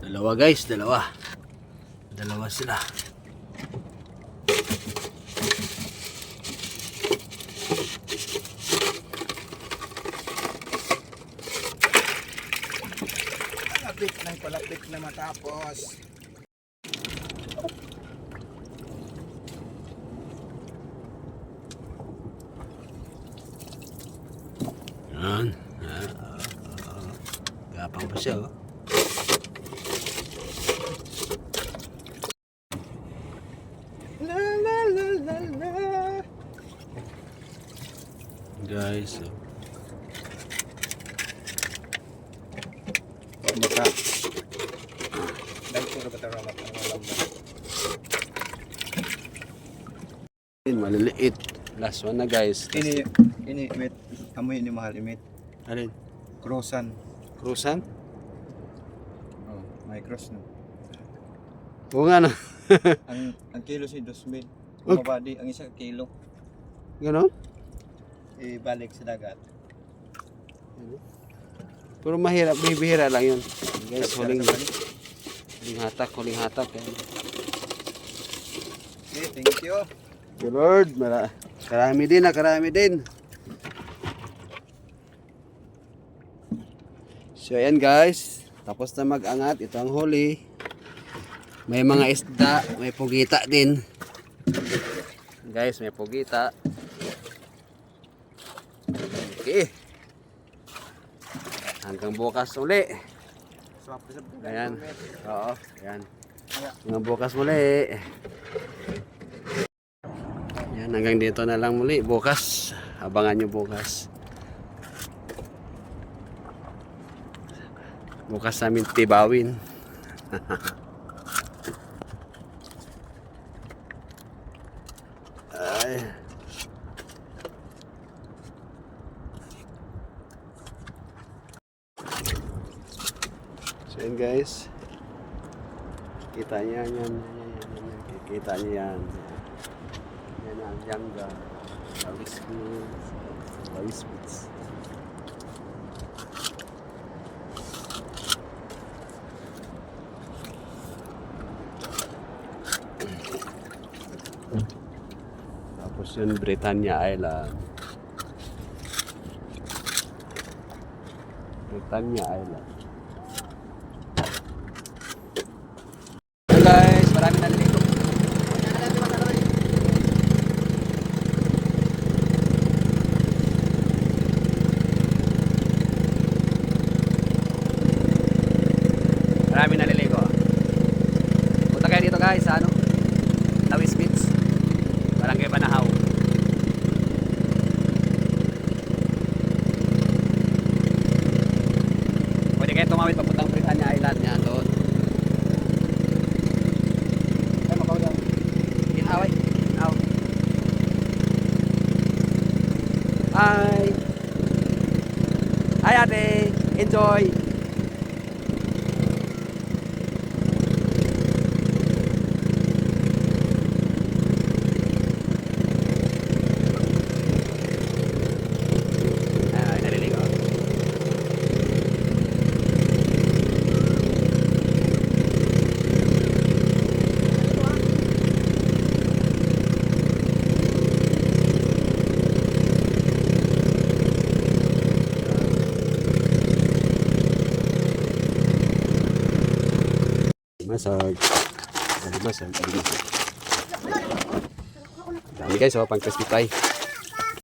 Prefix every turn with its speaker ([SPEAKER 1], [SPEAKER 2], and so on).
[SPEAKER 1] Dalawa guys, dalawa. Dalawa sila.
[SPEAKER 2] Palapit na matapos.
[SPEAKER 1] Yan. Gapang pa siya, oh.
[SPEAKER 2] La la la la la.
[SPEAKER 1] Guys, oh.
[SPEAKER 2] Maka. Dahil ko ba tayo
[SPEAKER 1] maliliit. Last one na guys.
[SPEAKER 2] Ini wait, amoy ni mahal imit.
[SPEAKER 1] Alin?
[SPEAKER 2] Crossan.
[SPEAKER 1] Cruisan?
[SPEAKER 2] Oh, may cross no.
[SPEAKER 1] Oo nga no.
[SPEAKER 2] ang kilo si 2,000.
[SPEAKER 1] Okay.
[SPEAKER 2] Mabadi ang isang kilo.
[SPEAKER 1] Gano'n?
[SPEAKER 2] Ibalik sa dagat.
[SPEAKER 1] Pero mahirap, bihira lang yun. Guys, huling hatak.
[SPEAKER 2] Okay, thank you.
[SPEAKER 1] Good Lord, karami din. So ayan guys, tapos na mag-angat. Ito ang huli. May mga isda, may pugita din. Guys, may pugita. Okay. Hanggang bukas uli. Ayan. Oo, ayan. Hanggang bukas muli. Ayan, hanggang dito na lang muli. Bukas. Abangan nyo bukas. Bukas namin tibawin. Ay. So yun guys, kita niya yan, kita niya yan. Yan ang Yangga, Lawis Beach. Tapos yun, Britannia Island. Guys, marami na nalito. Marami na naliligo. Punta kayo dito guys sa Lawis Beach, Barangay Banahaw. Pwede kayo tumawid papuntang Britannia Island yan doon. Hi! Hi ate! Enjoy! Ay, naliligo. Massage. Dami guys, pang crispy pie.